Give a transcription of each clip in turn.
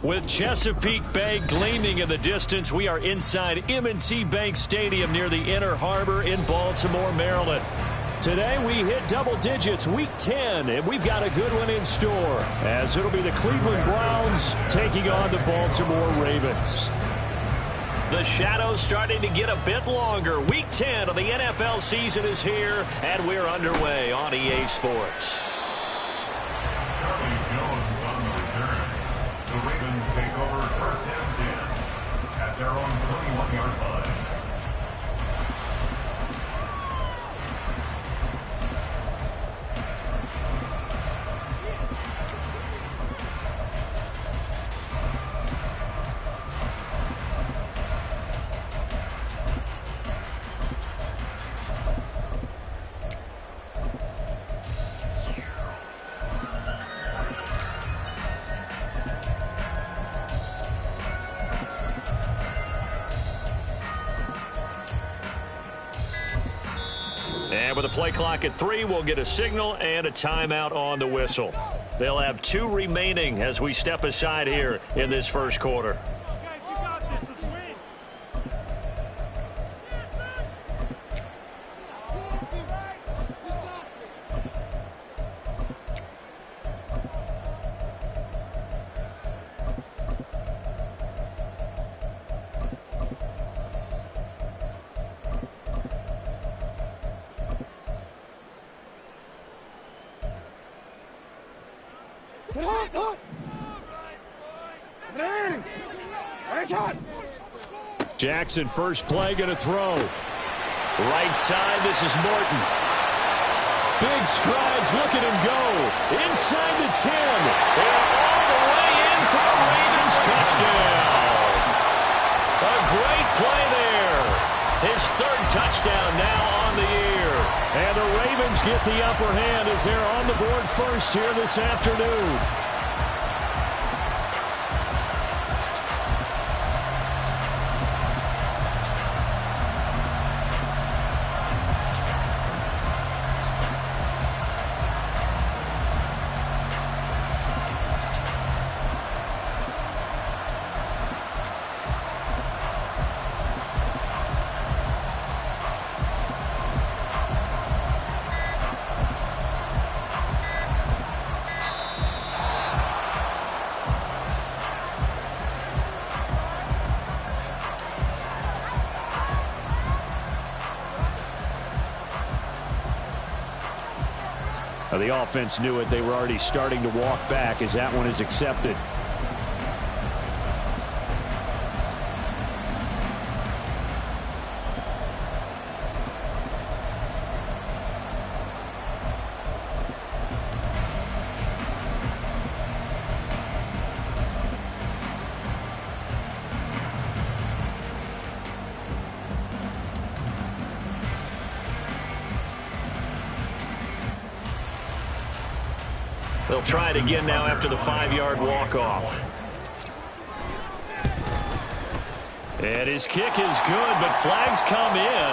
With Chesapeake Bay gleaming in the distance, we are inside M&T Bank Stadium near the Inner Harbor in Baltimore, Maryland. Today we hit double digits, Week 10, and we've got a good one in store, as it'll be the Cleveland Browns taking on the Baltimore Ravens. The shadow's starting to get a bit longer. Week 10 of the NFL season is here, and we're underway on EA Sports. The Ravens take over first and 10 at their own 21-yard line. And with a play clock at 3, we'll get a signal and a timeout on the whistle. They'll have 2 remaining as we step aside here in this first quarter. Jackson, first play, going to throw. Right side, this is Morton. Big strides, look at him go. Inside the 10. And all the way in for a Ravens touchdown. A great play there. His 3rd touchdown now on the year. And the Ravens get the upper hand as they're on the board first here this afternoon. The offense knew it. They were already starting to walk back as that one is accepted. They'll try it again now after the 5-yard walk-off. And his kick is good, but flags come in.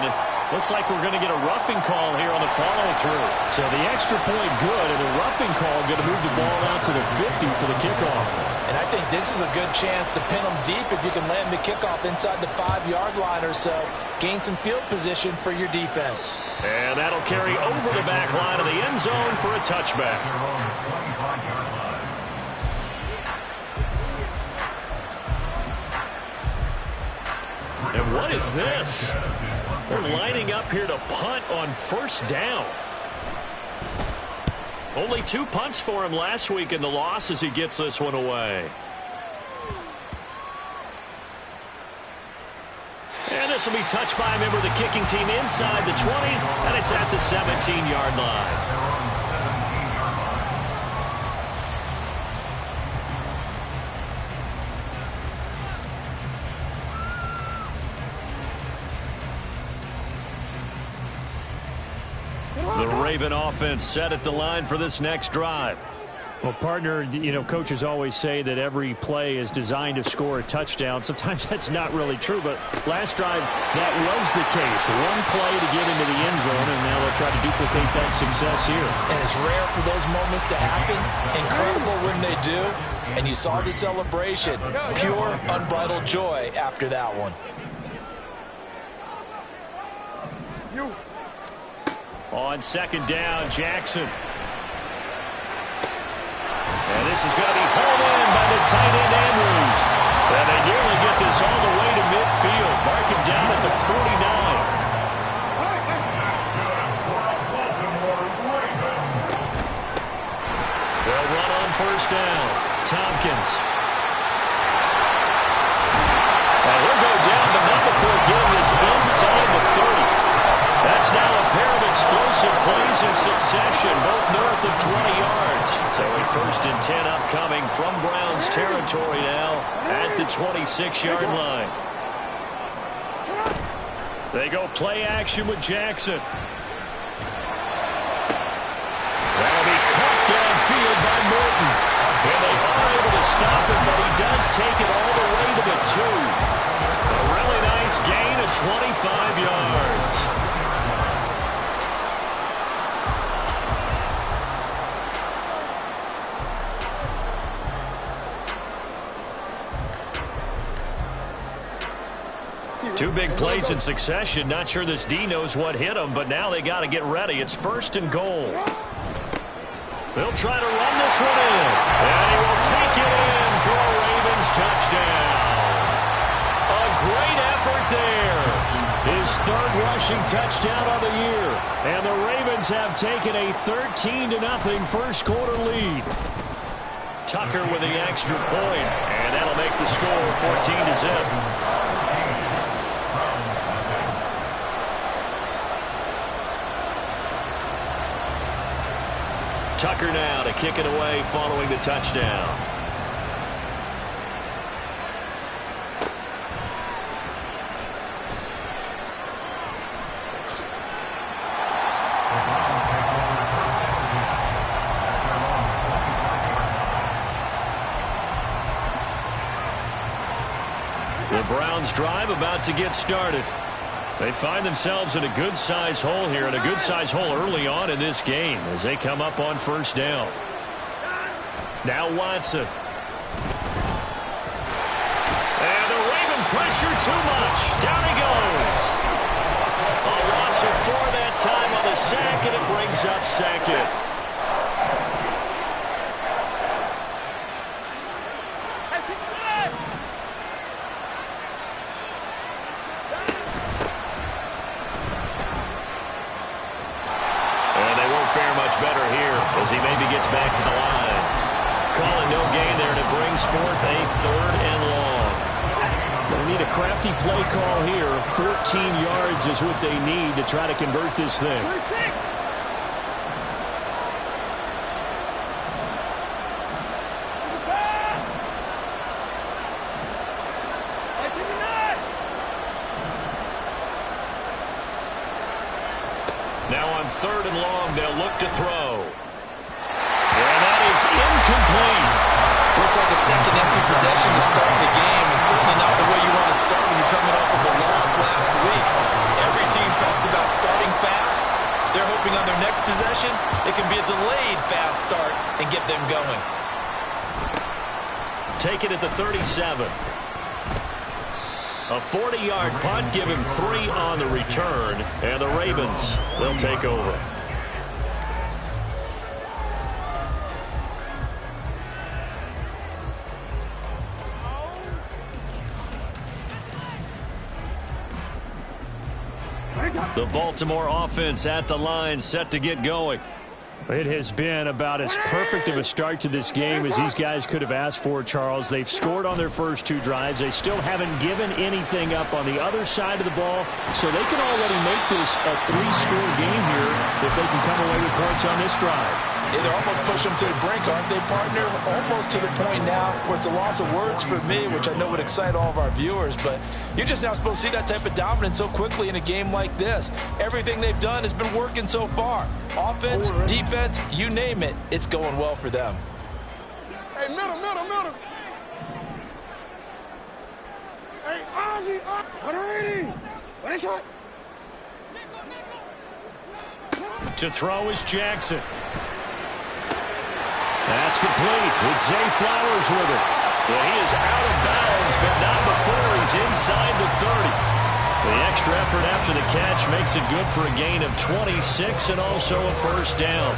Looks like we're going to get a roughing call here on the follow-through. So the extra point good, and the roughing call going to move the ball out to the 50 for the kickoff. And I think this is a good chance to pin them deep if you can land the kickoff inside the 5-yard line or so. Gain some field position for your defense. And that'll carry over the back line of the end zone for a touchback. And what is this? They're lining up here to punt on first down. Only 2 punts for him last week in the loss as he gets this one away. And this will be touched by a member of the kicking team inside the 20, and it's at the 17-yard line. Raven offense set at the line for this next drive. Well, partner, you know, coaches always say that every play is designed to score a touchdown. Sometimes that's not really true, but last drive, that was the case. One play to get into the end zone, and now they'll try to duplicate that success here. And it's rare for those moments to happen. Incredible when they do. And you saw the celebration. Pure, unbridled joy after that one. On second down, Jackson. And this is going to be hauled in by the tight end, Andrews. And they nearly get this all the way to midfield. Mark him down at the 49. They'll run on first down. Tompkins. And he'll go down, but not before getting this inside the 30. That's now a pair of explosive plays in succession, both north of 20 yards. So a 1st and 10 upcoming from Browns territory now at the 26-yard line. They go play action with Jackson. That'll be caught downfield by Morton. And they are able to stop him, but he does take it all the way to the 2. A really nice gain of 25 yards. Two big plays in succession. Not sure this D knows what hit him, but now they got to get ready. It's 1st and goal. They'll try to run this one in. And he will take it in for a Ravens touchdown. A great effort there. His 3rd rushing touchdown of the year. And the Ravens have taken a 13-0 first quarter lead. Tucker with the extra point. And that'll make the score 14-0. Tucker now to kick it away following the touchdown. The Browns drive about to get started. They find themselves in a good-sized hole here, and a good-sized hole early on in this game as they come up on first down. Now Watson. And the Raven pressure too much. Down he goes. A loss of 4 that time on the sack, and it brings up 2nd. Better here as he maybe gets back to the line. Calling no gain there, and it brings forth a 3rd and long. They need a crafty play call here. 14 yards is what they need to try to convert this thing. Now on 3rd and long, they'll look to throw. And that is incomplete. Looks like a second empty possession to start the game, and certainly not the way you want to start when you're coming off of a loss last week. Every team talks about starting fast. They're hoping on their next possession, it can be a delayed fast start and get them going. Take it at the 37. A 40-yard punt, give him 3 on the return, and the Ravens, they'll take over. The Baltimore offense at the line, set to get going. It has been about as perfect of a start to this game as these guys could have asked for, Charles. They've scored on their first 2 drives. They still haven't given anything up on the other side of the ball, so they can already make this a 3-score game here if they can come away with points on this drive. Yeah, they're almost pushing them to the brink, aren't they, partner? Almost to the point now where it's a loss of words for me, which I know would excite all of our viewers, but you're just now supposed to see that type of dominance so quickly in a game like this. Everything they've done has been working so far. Offense, defense, you name it, it's going well for them. Hey, middle. Hey, Ozzy, ready? Ready, shot. To throw is Jackson. That's complete with Zay Flowers with it. But he is out of bounds, but not before he's inside the 30. The extra effort after the catch makes it good for a gain of 26 and also a first down.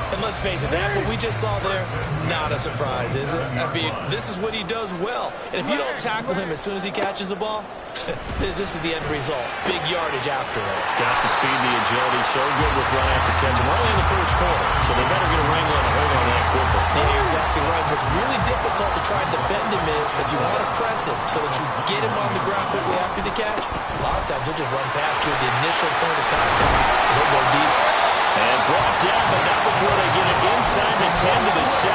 And let's face it, that what we just saw there, not a surprise, is it? I mean, this is what he does well. And if you don't tackle him as soon as he catches the ball, this is the end result. Big yardage afterwards. Got the speed and the agility, so good with run after catch. And we're only in the first quarter, so they better get a wrangle and a hold on that quickly. Yeah, you're exactly right. What's really difficult to try and defend him is if you want to press him so that you get him on the ground quickly after the catch, a lot of times he'll just run past you at the initial point of contact. He'll go deep. And brought down, but not before they get it inside the 10 to the 7.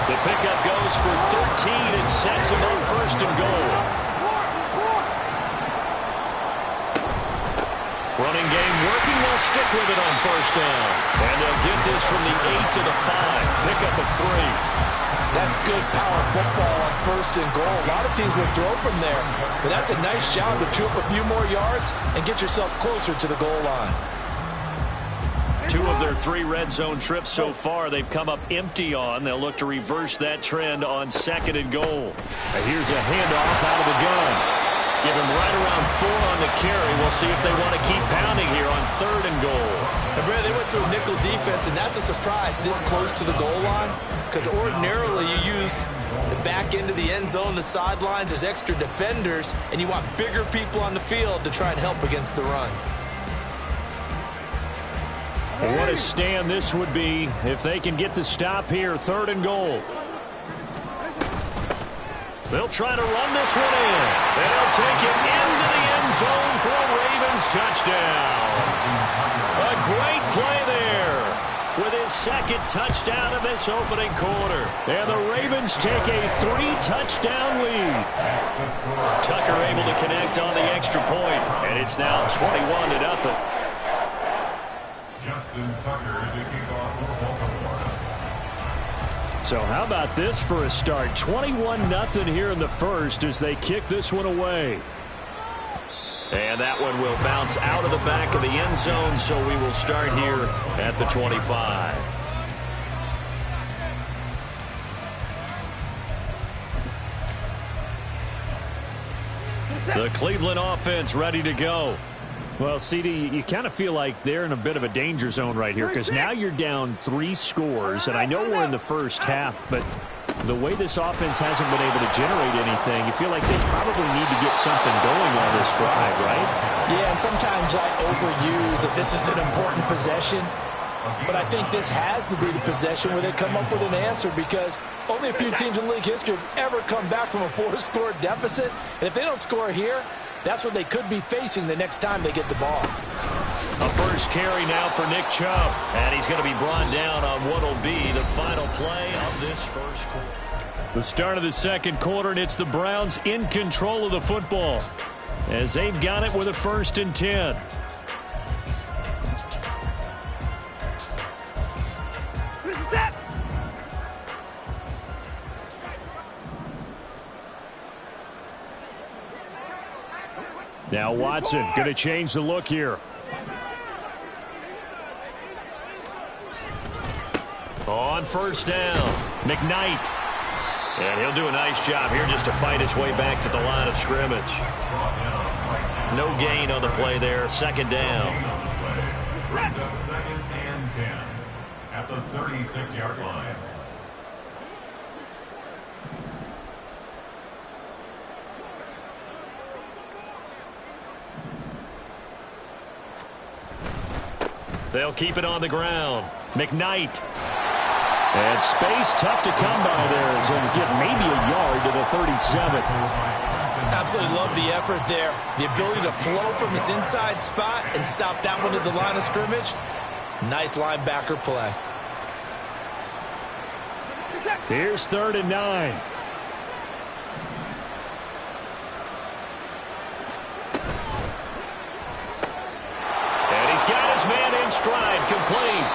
The pickup goes for 13 and sets them up first and goal. Running game working. They'll stick with it on first down. And they'll get this from the 8 to the 5. Pickup of 3. That's good power football on first and goal. A lot of teams will throw from there. But that's a nice job to chew up a few more yards and get yourself closer to the goal line. 2 of their 3 red zone trips so far they've come up empty on. They'll look to reverse that trend on second and goal. And here's a handoff out of the gun. Give him right around 4 on the carry. We'll see if they want to keep pounding here on third and goal. And Brad, they went to a nickel defense, and that's a surprise this close to the goal line, because ordinarily you use the back end of the end zone, the sidelines as extra defenders, and you want bigger people on the field to try and help against the run. What a stand this would be if they can get the stop here. Third and goal. They'll try to run this one in. They'll take it into the end zone for a Ravens touchdown. A great play there with his second touchdown of this opening quarter. And the Ravens take a 3-touchdown lead. Tucker able to connect on the extra point, and it's now 21-0. Justin Tucker to kick off for Baltimore. So how about this for a start? 21-0 here in the first as they kick this one away. And that one will bounce out of the back of the end zone, so we will start here at the 25. The Cleveland offense ready to go. Well, CD, you kind of feel like they're in a bit of a danger zone right here because now you're down 3 scores, and I know we're in the first half, but the way this offense hasn't been able to generate anything, you feel like they probably need to get something going on this drive, right? Yeah, and sometimes I overuse that this is an important possession, but I think this has to be the possession where they come up with an answer because only a few teams in league history have ever come back from a 4-score deficit, and if they don't score here, that's what they could be facing the next time they get the ball. A first carry now for Nick Chubb. And he's going to be brought down on what will be the final play of this first quarter. The start of the second quarter, and it's the Browns in control of the football as they've got it with a 1st and 10. Now Watson going to change the look here. On first down, McKnight. And he'll do a nice job here just to fight his way back to the line of scrimmage. No gain on the play there. Second down. Brings up 2nd and 10 at the 36-yard line. They'll keep it on the ground. McKnight. And space tough to come by there as he'll get maybe a yard to the 37. Absolutely love the effort there. The ability to flow from his inside spot and stop that one at the line of scrimmage. Nice linebacker play. Here's 3rd and 9. And he's got his man in stride, complete.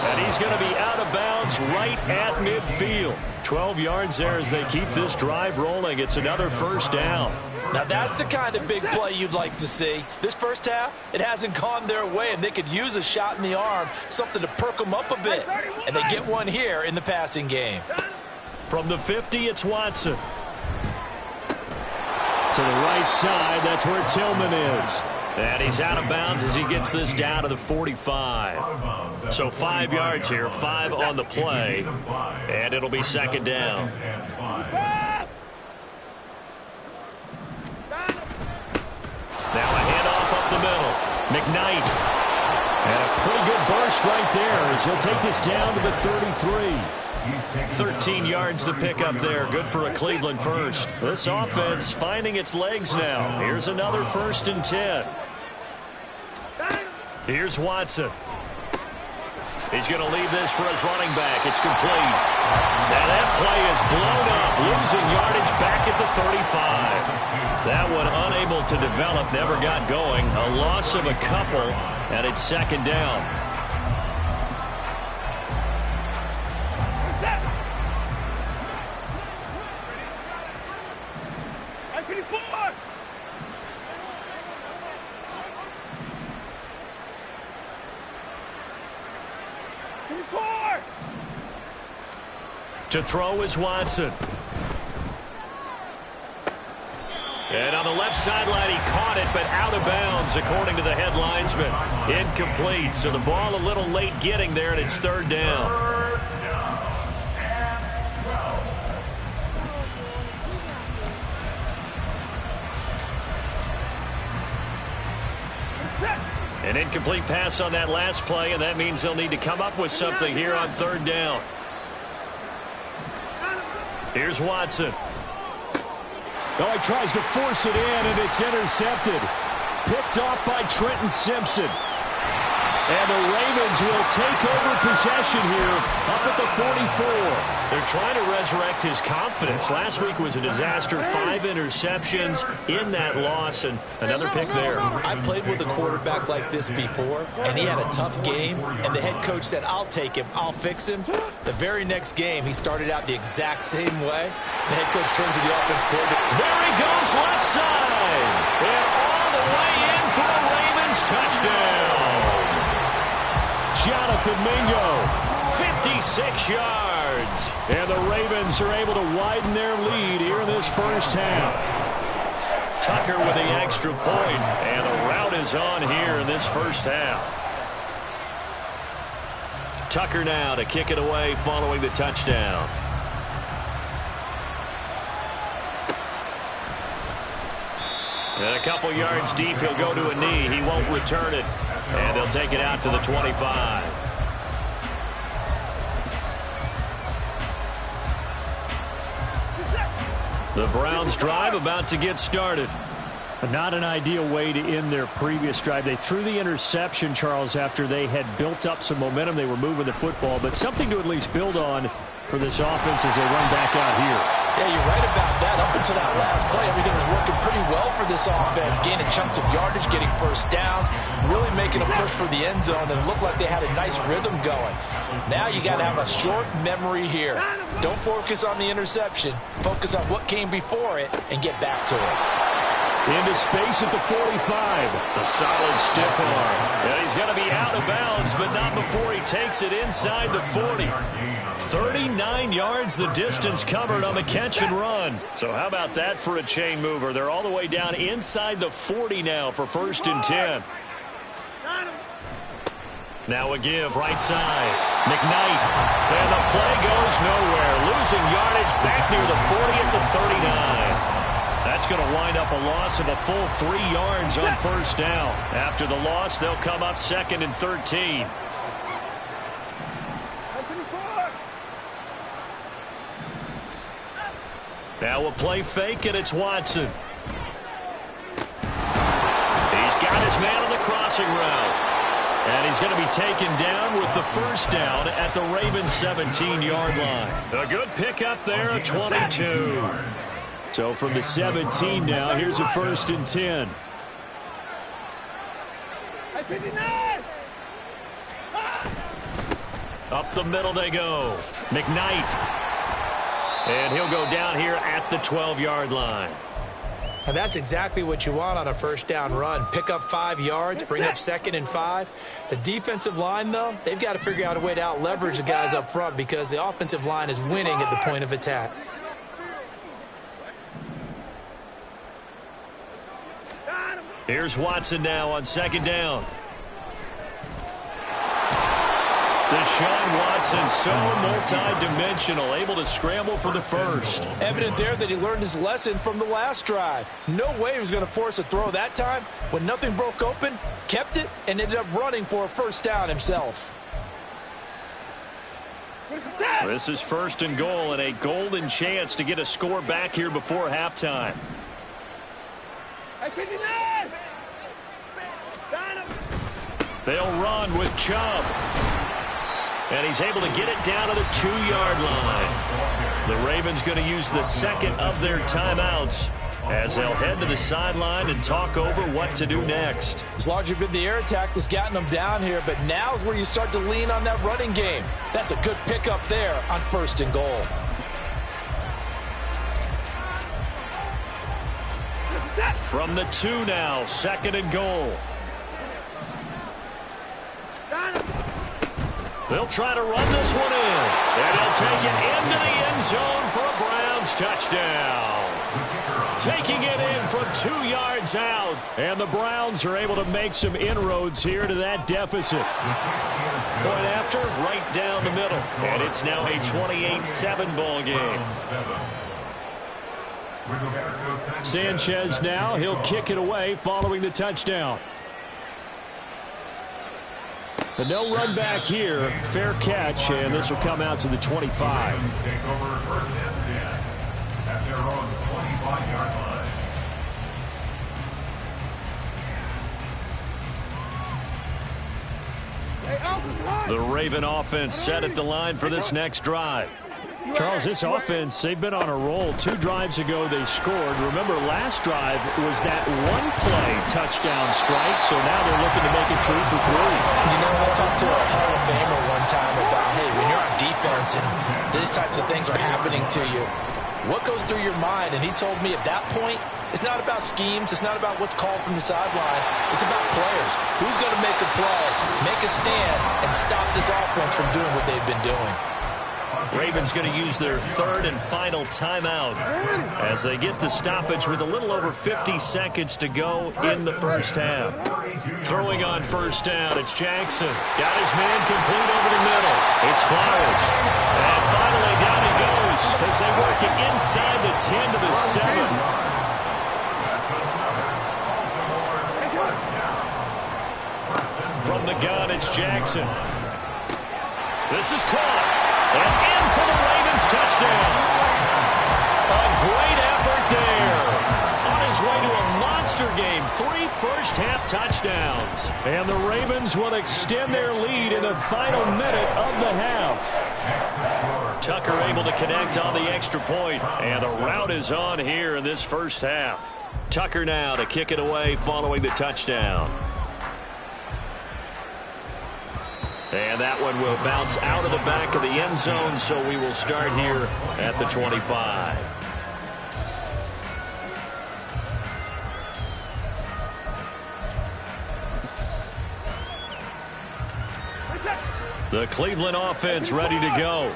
And he's going to be out of bounds right at midfield. 12 yards there as they keep this drive rolling. It's another 1st down. Now that's the kind of big play you'd like to see. This first half, it hasn't gone their way, and they could use a shot in the arm, something to perk them up a bit. And they get one here in the passing game. From the 50, it's Watson. To the right side, that's where Tillman is. And he's out of bounds as he gets this down to the 45. So 5 yards here, 5 on the play, and it'll be 2nd down. Now a handoff up the middle. McKnight. And a pretty good burst right there as he'll take this down to the 33. 13 yards to pick up there. Good for a Cleveland first. This offense finding its legs now. Here's another 1st and 10. Here's Watson. He's going to leave this for his running back. It's complete. Now that play is blown up, losing yardage back at the 35. That one unable to develop, never got going. A loss of a couple, and it's 2nd down. To throw is Watson. And on the left sideline, he caught it, but out of bounds, according to the head linesman. Incomplete, so the ball a little late getting there, and it's 3rd down. An incomplete pass on that last play, and that means they'll need to come up with something here on 3rd down. Here's Watson. Oh, he tries to force it in, and it's intercepted. Picked off by Trenton Simpson. And the Ravens will take over possession here up at the 44. They're trying to resurrect his confidence. Last week was a disaster. 5 interceptions in that loss, and another pick there. I played with a quarterback like this before, and he had a tough game, and the head coach said, I'll take him, I'll fix him. The very next game, he started out the exact same way. The head coach turned to the offense coordinator. There he goes, left side. And all the way in for a Ravens touchdown. Jonathan Mingo, 56 yards. And the Ravens are able to widen their lead here in this first half. Tucker with the extra point, and the rout is on here in this first half. Tucker now to kick it away following the touchdown. And a couple yards deep, he'll go to a knee. He won't return it. And they'll take it out to the 25. The Browns drive about to get started. Not an ideal way to end their previous drive. They threw the interception, Charles, after they had built up some momentum. They were moving the football, but something to at least build on for this offense as they run back out here. Yeah, you're right about that. Up until that last play, everything was working pretty well for this offense, gaining chunks of yardage, getting first downs, really making a push for the end zone, and it looked like they had a nice rhythm going. Now you got to have a short memory here. Don't focus on the interception. Focus on what came before it and get back to it. Into space at the 45. A solid stiff arm. Yeah, he's going to be out of bounds, but not before he takes it inside the 40. 39 yards the distance covered on the catch and run. So how about that for a chain mover? They're all the way down inside the 40 now for 1st and 10. Now a give, right side. McKnight. And the play goes nowhere. Losing yardage back near the 40 at the 39. That's going to wind up a loss of a full 3 yards on 1st down. After the loss, they'll come up 2nd and 13. Now a play fake, and it's Watson. He's got his man on the crossing route. And he's going to be taken down with the first down at the Ravens 17-yard line. A good pickup there, a 22. So from the 17 now, here's a 1st and 10. Up the middle they go. McKnight. And he'll go down here at the 12-yard line. And that's exactly what you want on a first down run. Pick up 5 yards, bring up 2nd and 5. The defensive line, though, they've got to figure out a way to out-leverage the guys up front because the offensive line is winning at the point of attack. Here's Watson now on 2nd down. Deshaun Watson, so multi-dimensional, able to scramble for the first. Evident there that he learned his lesson from the last drive. No way he was going to force a throw that time. When nothing broke open, kept it, and ended up running for a first down himself. This is 1st and goal and a golden chance to get a score back here before halftime. They'll run with Chubb. And he's able to get it down to the 2-yard line. The Ravens going to use the 2nd of their timeouts as they'll head to the sideline and talk over what to do next. It's largely been the air attack that's gotten them down here, but now is where you start to lean on that running game. That's a good pickup there on 1st and goal. From the 2 now, 2nd and goal. They'll try to run this one in. And he'll take it into the end zone for a Browns touchdown. Taking it in from 2 yards out. And the Browns are able to make some inroads here to that deficit. Point after, right down the middle. And it's now a 28-7 ball game. Sanchez now, he'll kick it away following the touchdown. But no run back here. Fair catch, and this will come out to the 25. Take over 1st and 10 at their own 25-yard line. The Raven offense set at the line for this next drive. Charles, this offense, they've been on a roll. 2 drives ago they scored. Remember, last drive was that one-play touchdown strike, so now they're looking to make it 3 for 3. You know, I talked to a Hall of Famer one time about, hey, when you're on defense and these types of things are happening to you, what goes through your mind? And he told me at that point, it's not about schemes. It's not about what's called from the sideline. It's about players. Who's going to make a play, make a stand, and stop this offense from doing what they've been doing? Ravens going to use their 3rd and final timeout as they get the stoppage with a little over 50 seconds to go in the first half. Throwing on 1st down, it's Jackson. Got his man complete over the middle. It's Flowers. And finally down he goes as they work it inside the 10 to the 7. From the gun, it's Jackson. This is caught. And in for the Ravens touchdown. A great effort there. On his way to a monster game. 3 first-half touchdowns. And the Ravens will extend their lead in the final minute of the half. Tucker able to connect on the extra point. And the rout is on here in this first half. Tucker now to kick it away following the touchdown. And that one will bounce out of the back of the end zone, so we will start here at the 25. The Cleveland offense ready to go.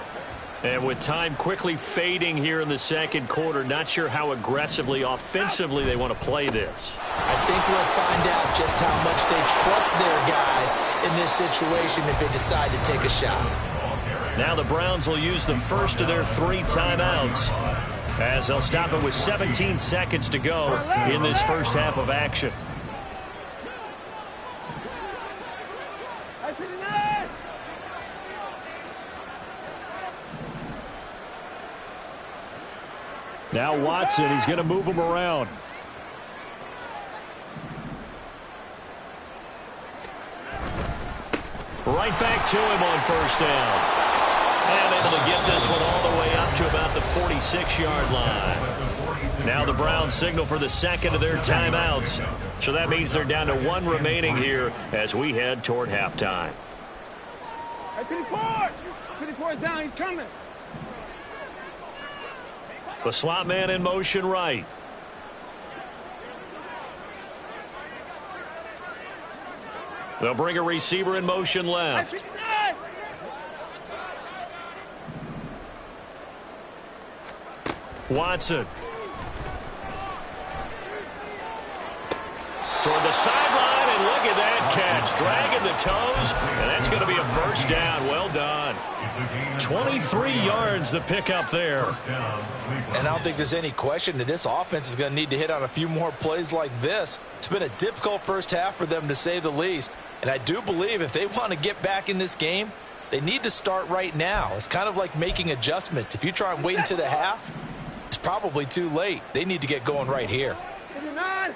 And with time quickly fading here in the second quarter, not sure how aggressively, offensively they want to play this. I think we'll find out just how much they trust their guys in this situation if they decide to take a shot. Now the Browns will use the first of their 3 timeouts as they'll stop it with 17 seconds to go in this first half of action. Now Watson, he's going to move him around. Right back to him on first down. And able to get this one all the way up to about the 46-yard line. Now the Browns signal for the second of their timeouts. So that means they're down to one remaining here as we head toward halftime. Hey, 54! 54 is down. He's coming. The slot man in motion right. They'll bring a receiver in motion left. Watson. Toward the sideline, and look at that catch. Dragging the toes, and that's going to be a first down. Well done. 23 yards the pickup there. And I don't think there's any question that this offense is going to need to hit on a few more plays like this. It's been a difficult first half for them, to say the least. And I do believe if they want to get back in this game, they need to start right now. It's kind of like making adjustments. If you try and wait until the half, it's probably too late. They need to get going right here. 59!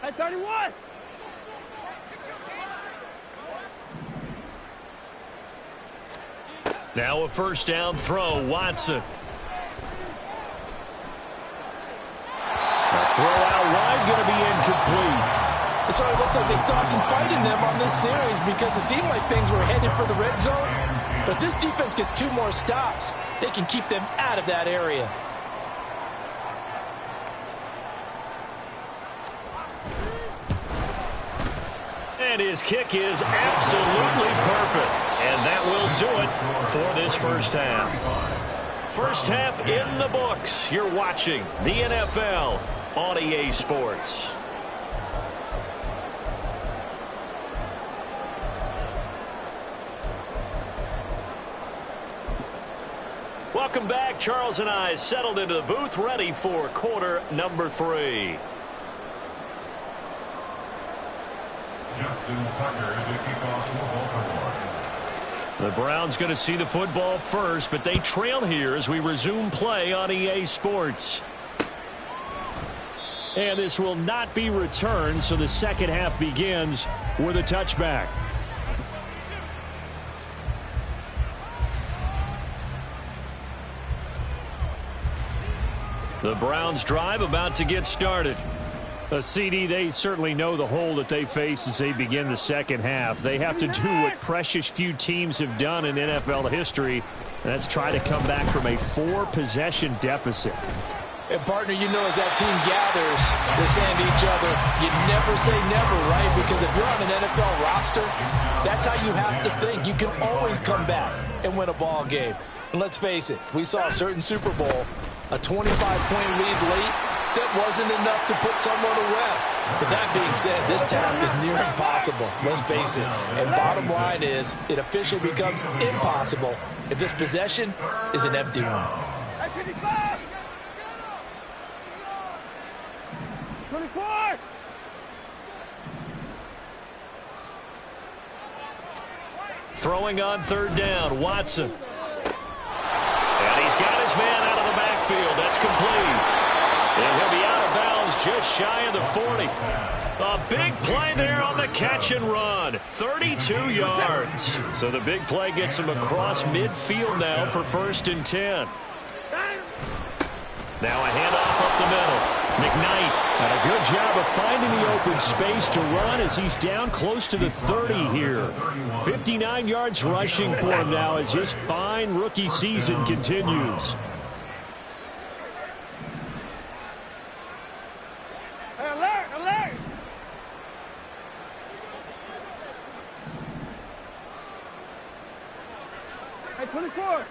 Hey, 31! Now a first down throw, Watson. The throw out wide going to be incomplete. So it looks like they still have some fight in them on this series, because it seemed like things were headed for the red zone. But this defense gets 2 more stops. They can keep them out of that area. And his kick is absolutely perfect. And that will do it for this first half. First half in the books. You're watching the NFL on EA Sports. Welcome back. Charles and I settled into the booth, ready for quarter number 3. Justin Tucker to kick off for Baltimore. The Browns going to see the football first, but they trail here as we resume play on EA Sports. And this will not be returned, so the second half begins with a touchback. The Browns drive about to get started. CD, they certainly know the hole that they face as they begin the second half. They have to do what precious few teams have done in NFL history, and that's try to come back from a 4-possession deficit. And, partner, you know, as that team gathers, they're saying to each other, you never say never, right? Because if you're on an NFL roster, that's how you have to think. You can always come back and win a ball game. And let's face it, we saw a certain Super Bowl, a 25-point lead late, that wasn't enough to put someone away. But that being said, this task is near impossible. Let's face it. And bottom line is, it officially becomes impossible if this possession is an empty one. 24! Throwing on third down, Watson. And he's got his man out of the backfield. That's complete. And he'll be out of bounds just shy of the 40. A big play there on the catch and run. 32 yards. So the big play gets him across midfield now for 1st and 10. Now a handoff up the middle. McKnight had a good job of finding the open space to run as he's down close to the 30 here. 59 yards rushing for him now as his fine rookie season continues. Hey, alert! Alert! Hey, 24!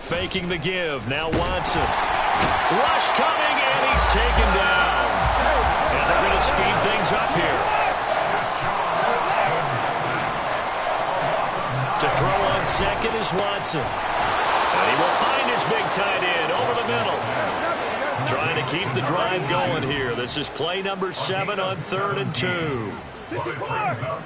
Faking the give. Now Watson. Rush coming, and he's taken down. And they're going to speed things up here. To throw on second is Watson. And he will find his big tight end over the middle. Trying to keep the drive going here. This is play number 7 on 3rd and 2. Third down.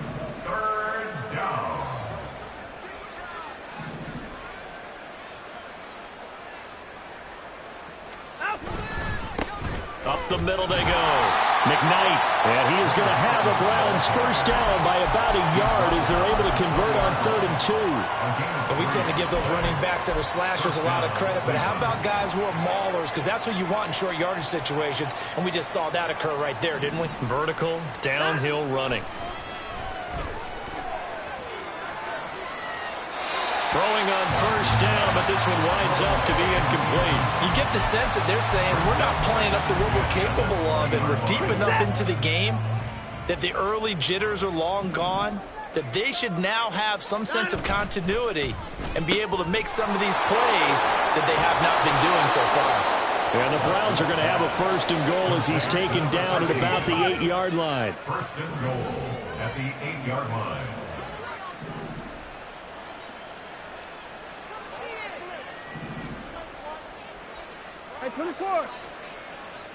Up the middle they go. McKnight, and he is going to have the Browns first down by about a yard as they're able to convert on 3rd and 2. And we tend to give those running backs that are slashers a lot of credit, but how about guys who are maulers? Because that's what you want in short yardage situations, and we just saw that occur right there, didn't we? Vertical, downhill running. Throwing on first down, but this one winds up to be incomplete. You get the sense that they're saying we're not playing up to what we're capable of, and we're deep enough into the game that the early jitters are long gone, that they should now have some sense of continuity and be able to make some of these plays that they have not been doing so far. And the Browns are going to have a 1st and goal as he's taken down at about the 8-yard line. 1st and goal at the 8-yard line.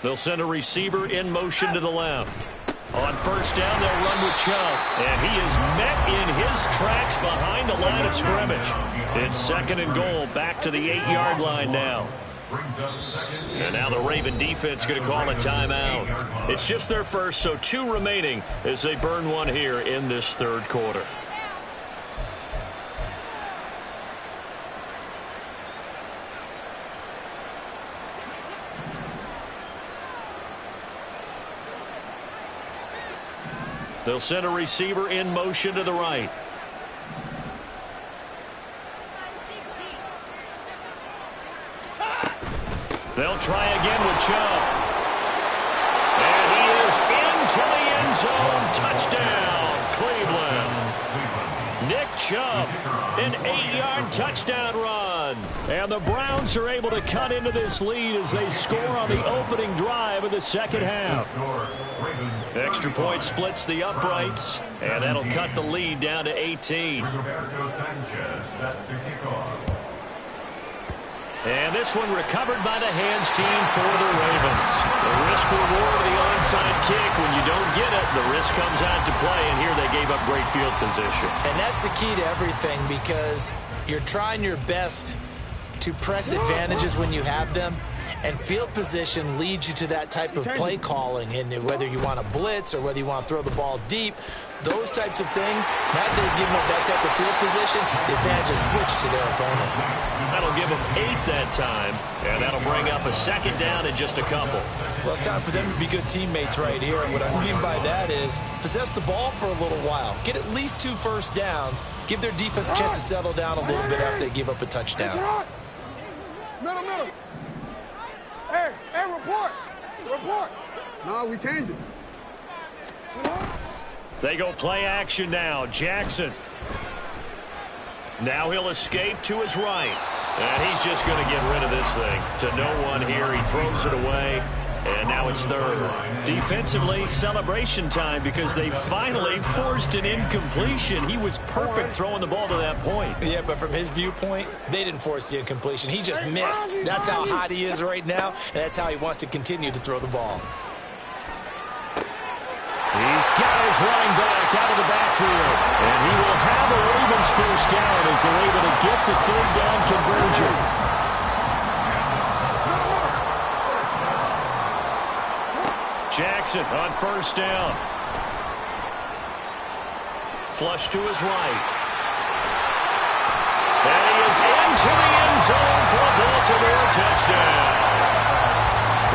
They'll send a receiver in motion to the left. On first down, they'll run with Chubb. And he is met in his tracks behind the line of scrimmage. It's 2nd and goal, back to the 8-yard line now. And now the Raven defense going to call a timeout. It's just their first, so 2 remaining as they burn one here in this 3rd quarter. They'll send a receiver in motion to the right. They'll try again with Chubb. And he is into the end zone. Touchdown, Cleveland. Nick Chubb, an 8-yard touchdown run. And the Browns are able to cut into this lead as they score on the opening drive of the 2nd half. Extra point splits the uprights, and that'll cut the lead down to 18. And this one recovered by the hands team for the Ravens. The risk reward of the onside kick. When you don't get it, the risk comes out to play, and here they gave up great field position. And that's the key to everything, because you're trying your best to press advantages when you have them, and field position leads you to that type of play calling. And whether you want to blitz or whether you want to throw the ball deep, those types of things, now that they've given up that type of field position, the advantage is switched to their opponent. That'll give them 8 that time, and that'll bring up a 2nd down in just a couple. Well, it's time for them to be good teammates right here. And what I mean by that is possess the ball for a little while. Get at least 2 first downs. Give their defense a chance to settle down a little bit after they give up a touchdown. Middle. Hey, report. No, we changed it. They go play action now. Jackson. Now he'll escape to his right. And he's just going to get rid of this thing. To no one here. He throws it away. And now it's 3rd. Defensively, celebration time because they finally forced an incompletion. He was perfect throwing the ball to that point. Yeah, but from his viewpoint, they didn't force the incompletion. He just missed. That's how hot he is right now, and that's how he wants to continue to throw the ball. He's got his running back out of the backfield. And he will have a Ravens first down as they're able to get the 3rd down conversion. Jackson on first down. Flush to his right. And he is into the end zone for a Baltimore touchdown.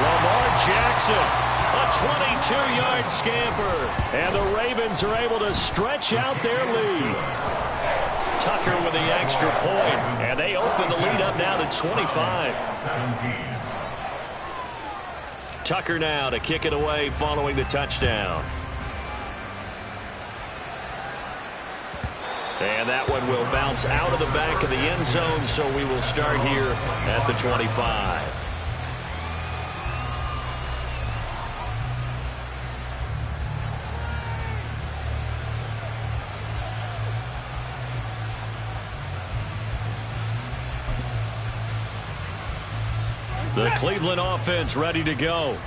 Lamar Jackson, a 22-yard scamper. And the Ravens are able to stretch out their lead. Tucker with the extra point. And they open the lead up now to 25. Tucker now to kick it away following the touchdown. And that one will bounce out of the back of the end zone, so we will start here at the 25. The Cleveland offense ready to go.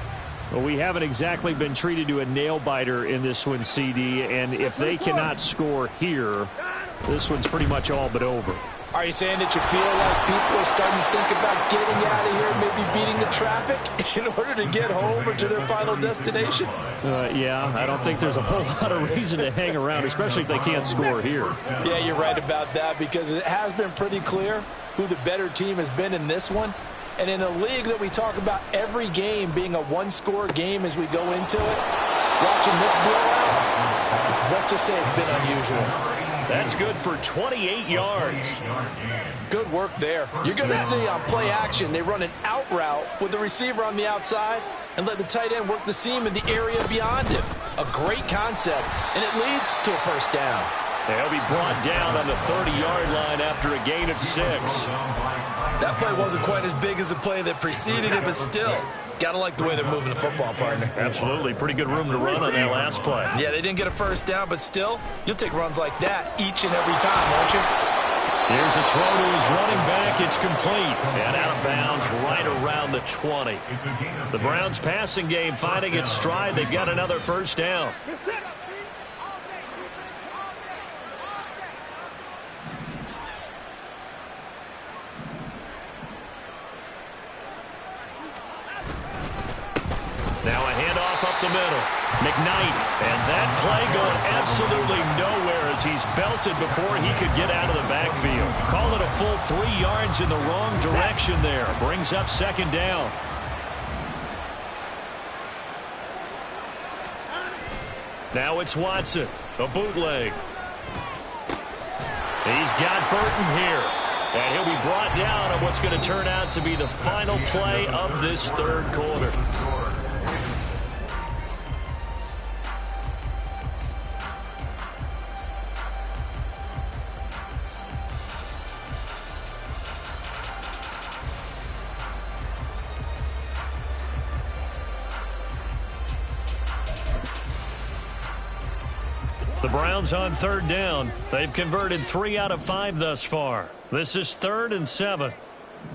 Well, we haven't exactly been treated to a nail-biter in this one, CD, and if they cannot score here, this one's pretty much all but over. Are you saying that you feel like people are starting to think about getting out of here, maybe beating the traffic in order to get home or to their final destination? Yeah, I don't think there's a whole lot of reason to hang around, especially if they can't score here. Yeah, you're right about that, because it has been pretty clear who the better team has been in this one. And in a league that we talk about every game being a one-score game as we go into it, watching this blowout, let's just say it's been unusual. That's good for 28 yards. Good work there. You're going to see on play action, they run an out route with the receiver on the outside and let the tight end work the seam in the area beyond him. A great concept, and it leads to a first down. They'll be brought down on the 30-yard line after a gain of 6. That play wasn't quite as big as the play that preceded it, but still, got to like the way they're moving the football, partner. Absolutely. Pretty good room to run on that last play. Yeah, they didn't get a first down, but still, you'll take runs like that each and every time, won't you? Here's a throw to his running back. It's complete. And out of bounds right around the 20. The Browns passing game finding its stride. They've got another first down. Now a handoff up the middle. McKnight, and that play going absolutely nowhere as he's belted before he could get out of the backfield. Call it a full 3 yards in the wrong direction there. Brings up second down. Now it's Watson, a bootleg. He's got Burton here. And he'll be brought down on what's going to turn out to be the final play of this third quarter. The Browns on third down. They've converted 3 out of 5 thus far. This is 3rd and 7.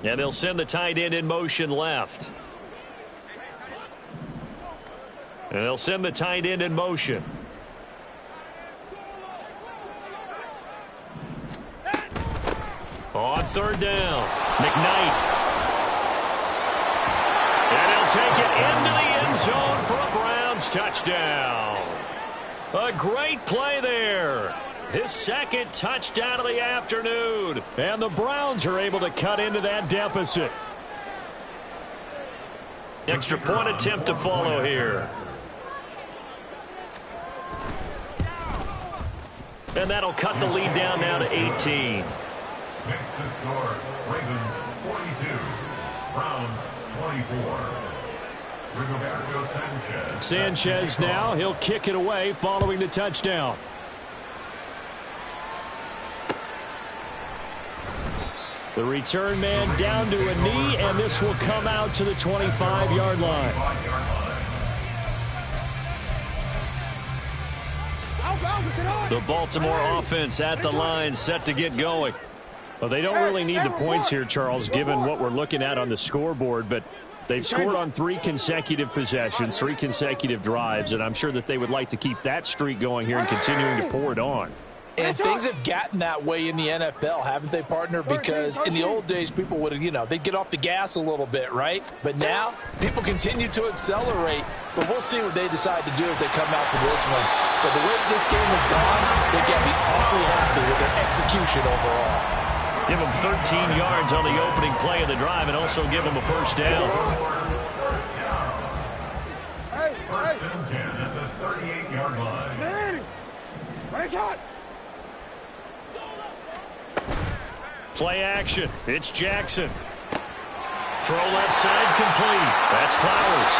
And they'll send the tight end in motion left. And they'll send the tight end in motion. On third down, McKnight. And he'll take it into the end zone for a Browns touchdown. A great play there. His second touchdown of the afternoon. And the Browns are able to cut into that deficit. Extra point attempt to follow here. And that'll cut the lead down now to 18. Next to score, Ravens 42, Browns 24. Sanchez now, he'll kick it away following the touchdown. The return man down to a knee, and this will come out to the 25-yard line. The Baltimore offense at the line, set to get going. Well, they don't really need the points here, Charles, given what we're looking at on the scoreboard, but they've scored on 3 consecutive possessions, 3 consecutive drives, and I'm sure that they would like to keep that streak going here and continuing to pour it on. And things have gotten that way in the NFL, haven't they, partner? Because in the old days, people would, they'd get off the gas a little bit, right? But now, people continue to accelerate. But we'll see what they decide to do as they come out for this one. But the way this game has gone, they got to be awfully happy with their execution overall. Give them 13 yards on the opening play of the drive and also give them a first down. First and 10 at the 38-yard line. Right shot. Play action. It's Jackson. Throw left side complete. That's Flowers.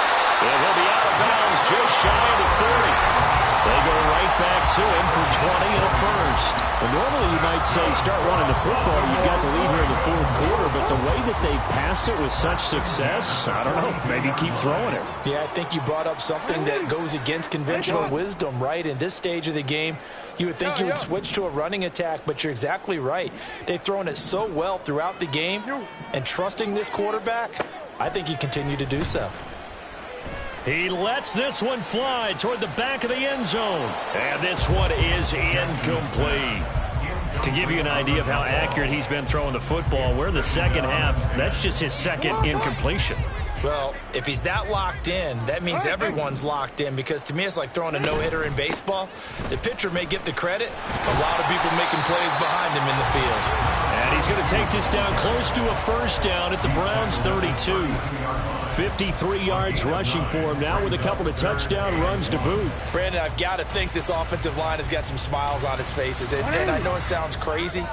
And he'll be out of bounds just shy of the 40. They go right back to him for 20 and a first. Well, normally you might say start running the football. You've got the lead here in the fourth quarter, but the way that they've passed it with such success, I don't know, maybe keep throwing it. Yeah, I think you brought up something that goes against conventional wisdom, right? In this stage of the game, you would think you would switch to a running attack, but you're exactly right. They've thrown it so well throughout the game, and trusting this quarterback, I think you continue to do so. He lets this one fly toward the back of the end zone. And this one is incomplete. To give you an idea of how accurate he's been throwing the football, we're in the second half. That's just his second incompletion. Well, if he's that locked in, that means everyone's locked in, because to me it's like throwing a no-hitter in baseball. The pitcher may get the credit, a lot of people making plays behind him in the field. And he's going to take this down close to a first down at the Browns' 32. 53 yards rushing for him now with a couple of touchdown runs to boot. Brandon, I've got to think this offensive line has got some smiles on its faces. And I know it sounds crazy,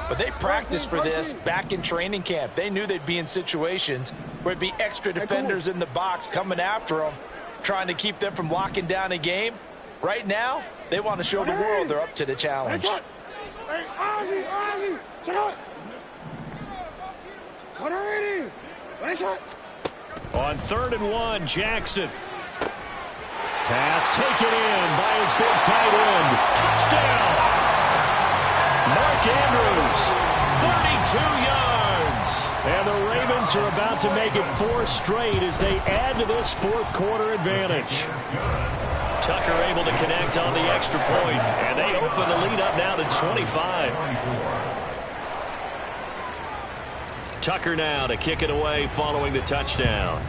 but they practiced for this back in training camp. They knew they'd be in situations where it'd be extra defenders in the box coming after them, trying to keep them from locking down a game. Right now, they want to show the world they're up to the challenge. On 3rd and 1, Jackson. Pass taken in by his big tight end. Touchdown! Mark Andrews, 32 yards. And the Ravens are about to make it 4 straight as they add to this fourth quarter advantage. Tucker able to connect on the extra point, and they open the lead up now to 25. Tucker now to kick it away following the touchdown.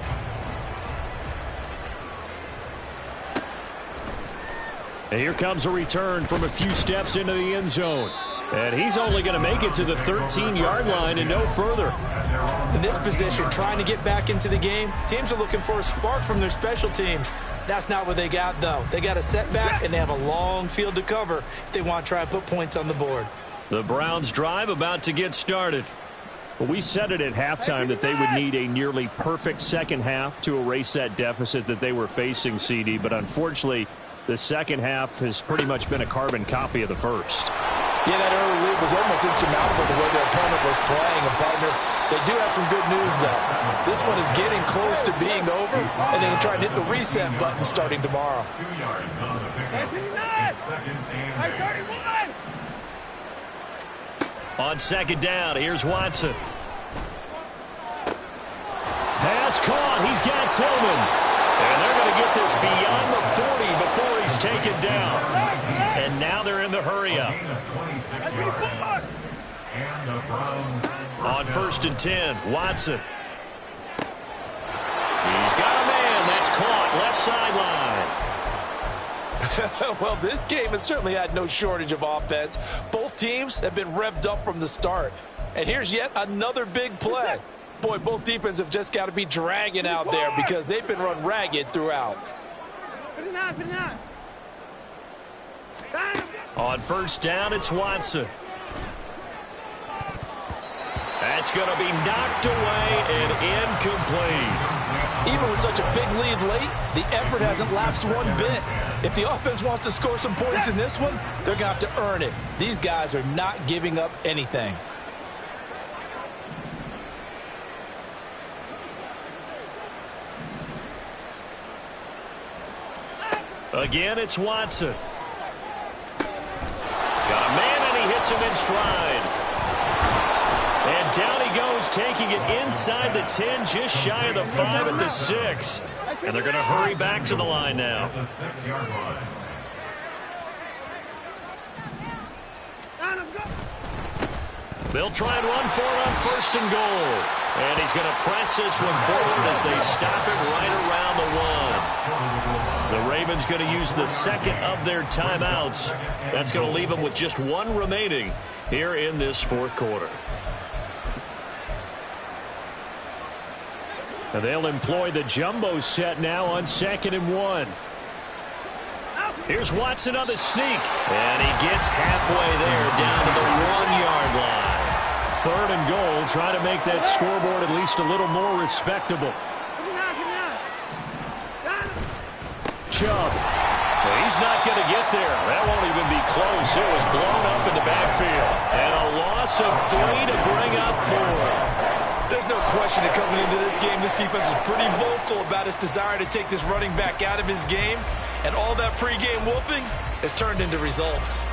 And here comes a return from a few steps into the end zone. And he's only going to make it to the 13-yard line and no further. In this position, trying to get back into the game, teams are looking for a spark from their special teams. That's not what they got, though. They got a setback, and they have a long field to cover if they want to try and put points on the board. The Browns drive about to get started. Well, we said it at halftime that they would need a nearly perfect second half to erase that deficit that they were facing, CD. But unfortunately, the second half has pretty much been a carbon copy of the first. Yeah, that early lead was almost insurmountable the way their opponent was playing. And, partner, they do have some good news, though. This one is getting close to being over, and they can try and hit the reset button starting tomorrow. 2 yards on the pickup. It's 2nd and 31. On 2nd down, here's Watson. Pass caught. He's got Tillman. And they're going to get this beyond the 40 before he's taken down. And now they're in the hurry-up. On 1st and 10, Watson. He's got a man. That's caught. Left sideline. Well, this game has certainly had no shortage of offense. Both teams have been revved up from the start. And here's yet another big play. Boy, both defenses have just got to be dragging out there because they've been run ragged throughout. On 1st down, it's Watson. That's going to be knocked away and incomplete. Even with such a big lead late, the effort hasn't lapsed one bit. If the offense wants to score some points in this one, they're going to have to earn it. These guys are not giving up anything. Again, it's Watson. Got a man, and he hits him in stride. And down he goes, taking it inside the 10, just shy of the 5 at the 6. And they're going to hurry back to the line now. The 6-yard line. They'll try and run for it on 1st and goal. And he's going to press this one forward as they stop it right around the 1. The Ravens going to use the second of their timeouts. That's going to leave them with just 1 remaining here in this fourth quarter. And they'll employ the jumbo set now on 2nd and 1. Here's Watson on the sneak. And he gets halfway there down to the 1-yard line. 3rd and goal. Try to make that scoreboard at least a little more respectable. Chubb. He's not going to get there. That won't even be close. It was blown up in the backfield. And a loss of 3 to bring up 4. There's no question that coming into this game, this defense is pretty vocal about its desire to take this running back out of his game. And all that pregame whooping has turned into results.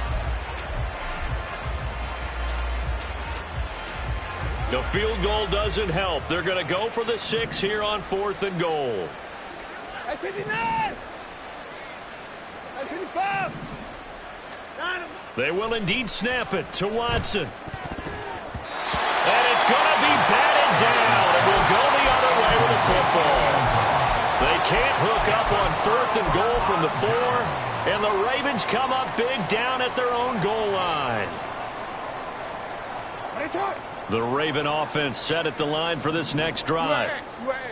The field goal doesn't help. They're going to go for the 6 here on 4th and goal. 59! 55! 9 They will indeed snap it to Watson. And it's going to be batted down. It will go the other way with the football. They can't hook up on 4th and goal from the 4, and the Ravens come up big down at their own goal line. The Raven offense set at the line for this next drive.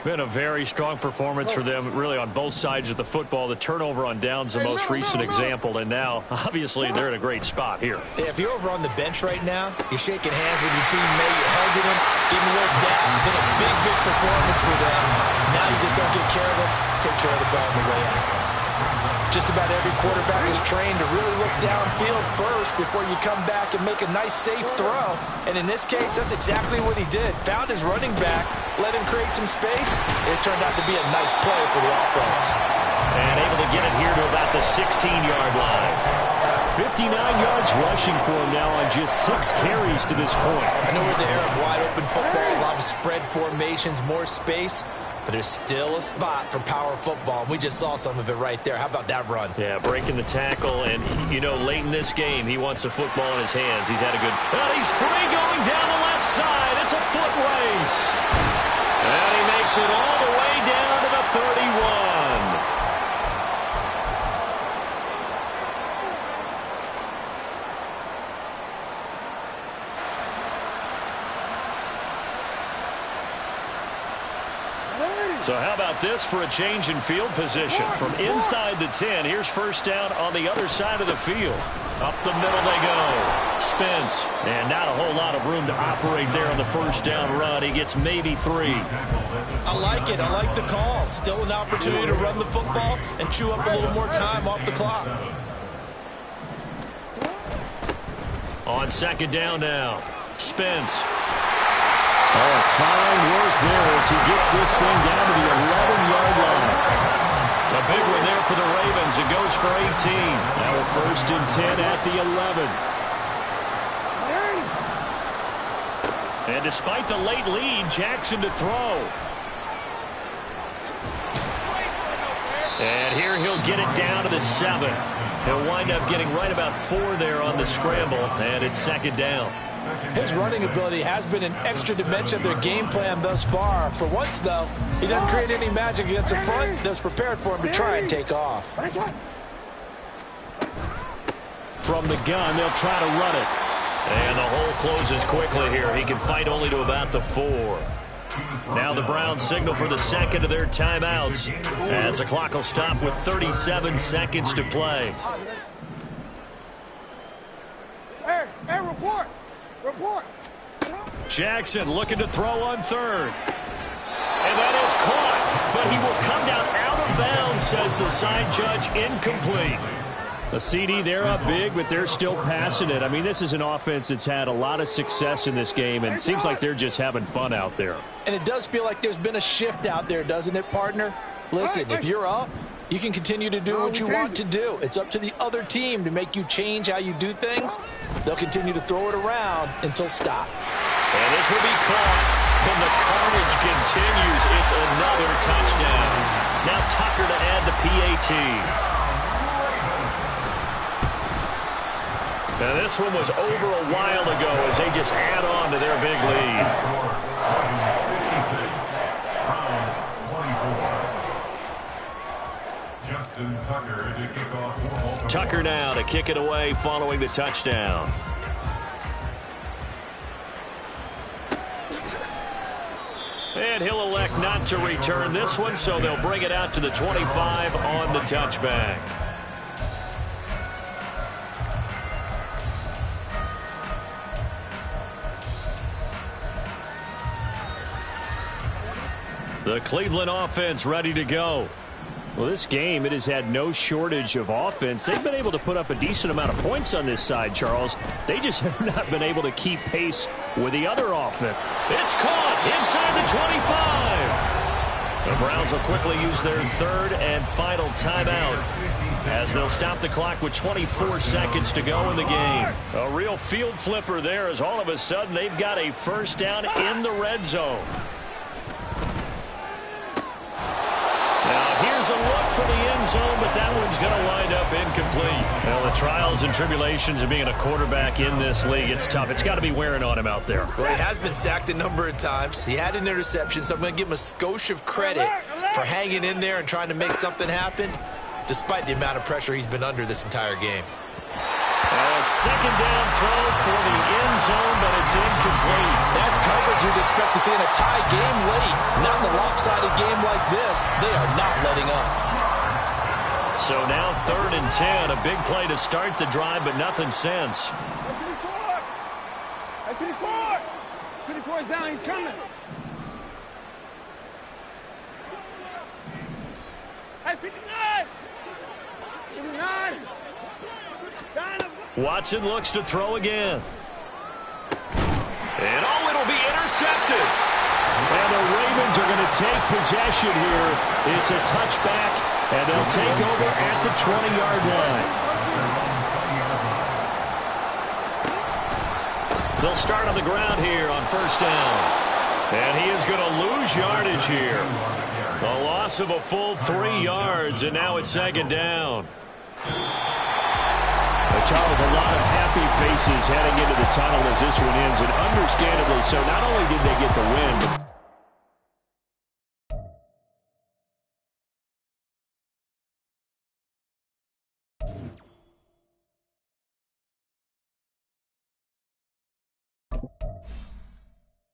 Been a very strong performance for them, really, on both sides of the football. The turnover on downs, the most recent example, and now, obviously, they're in a great spot here. Yeah, if you're over on the bench right now, you're shaking hands with your teammate, you're hugging him, giving a little dap. Been a big, big performance for them. Now you just don't get careless. Take care of the ball on the way out. Just about every quarterback is trained to really look downfield first before you come back and make a nice, safe throw. And in this case, that's exactly what he did. Found his running back, let him create some space. It turned out to be a nice play for the offense. And able to get it here to about the 16-yard line. 59 yards rushing for him now on just 6 carries to this point. I know we're in the era of wide-open football, a lot of spread formations, more space. But there's still a spot for power football. We just saw some of it right there. How about that run? Yeah, breaking the tackle. And, you know, late in this game, he wants the football in his hands. He's had a good... Well, he's free going down the left side. It's a foot race. And he makes it all the way down to the 31. So how about this for a change in field position? From inside the 10, here's first down on the other side of the field. Up the middle they go. Spence. And not a whole lot of room to operate there on the first down run. He gets maybe 3. I like it. I like the call. Still an opportunity to run the football and chew up a little more time off the clock. On second down now. Spence. Oh, fine work there as he gets this thing down to the 11-yard line. A big one there for the Ravens. It goes for 18. Now a 1st and 10 at the 11. And despite the late lead, Jackson to throw. And here he'll get it down to the 7. He'll wind up getting right about 4 there on the scramble, and it's second down. His running ability has been an extra dimension of their game plan thus far. For once, though, he doesn't create any magic against the front that's prepared for him to try and take off. From the gun, they'll try to run it. And the hole closes quickly here. He can fight only to about the 4. Now the Browns signal for the second of their timeouts as the clock will stop with 37 seconds to play. Hey, report! Report! Jackson looking to throw on 3rd. And that is caught, but he will come down out of bounds, says the side judge, incomplete. A CD, they're up big, but they're still passing it. I mean, this is an offense that's had a lot of success in this game, and it seems like they're just having fun out there. And it does feel like there's been a shift out there, doesn't it, partner? Listen, if you're up, you can continue to do what you want to do. It's up to the other team to make you change how you do things. They'll continue to throw it around until stop. And this will be caught. And the carnage continues. It's another touchdown. Now Tucker to add the PAT. Now this one was over a while ago as they just add on to their big lead. Tucker now to kick it away following the touchdown. And he'll elect not to return this one, so they'll bring it out to the 25 on the touchback. The Cleveland offense ready to go. Well, this game, it has had no shortage of offense. They've been able to put up a decent amount of points on this side, Charles. They just have not been able to keep pace with the other offense. It's caught inside the 25. The Browns will quickly use their 3rd and final timeout as they'll stop the clock with 24 seconds to go in the game. A real field flipper there as all of a sudden they've got a first down in the red zone. Now here's a look for the end zone, but that one's going to wind up incomplete. Well, the trials and tribulations of being a quarterback in this league, it's tough. It's got to be wearing on him out there. Well, he has been sacked a number of times. He had an interception, so I'm going to give him a skosh of credit for hanging in there and trying to make something happen, despite the amount of pressure he's been under this entire game. A second down throw for the end zone, but it's incomplete. That's coverage you'd expect to see in a tie game late. Not in a lopsided game like this. They are not letting up. So now 3rd and 10. A big play to start the drive, but nothing since. Hey, 54! 54 is down, he's coming. Hey, 59! 59! Watson looks to throw again. And it'll be intercepted. And the Ravens are going to take possession here. It's a touchback, and they'll take over at the 20-yard line. They'll start on the ground here on 1st down. And he is going to lose yardage here. A loss of a full 3 yards, and now it's 2nd down. Charles, a lot of happy faces heading into the tunnel as this one ends, and understandably so. Not only did they get the win, but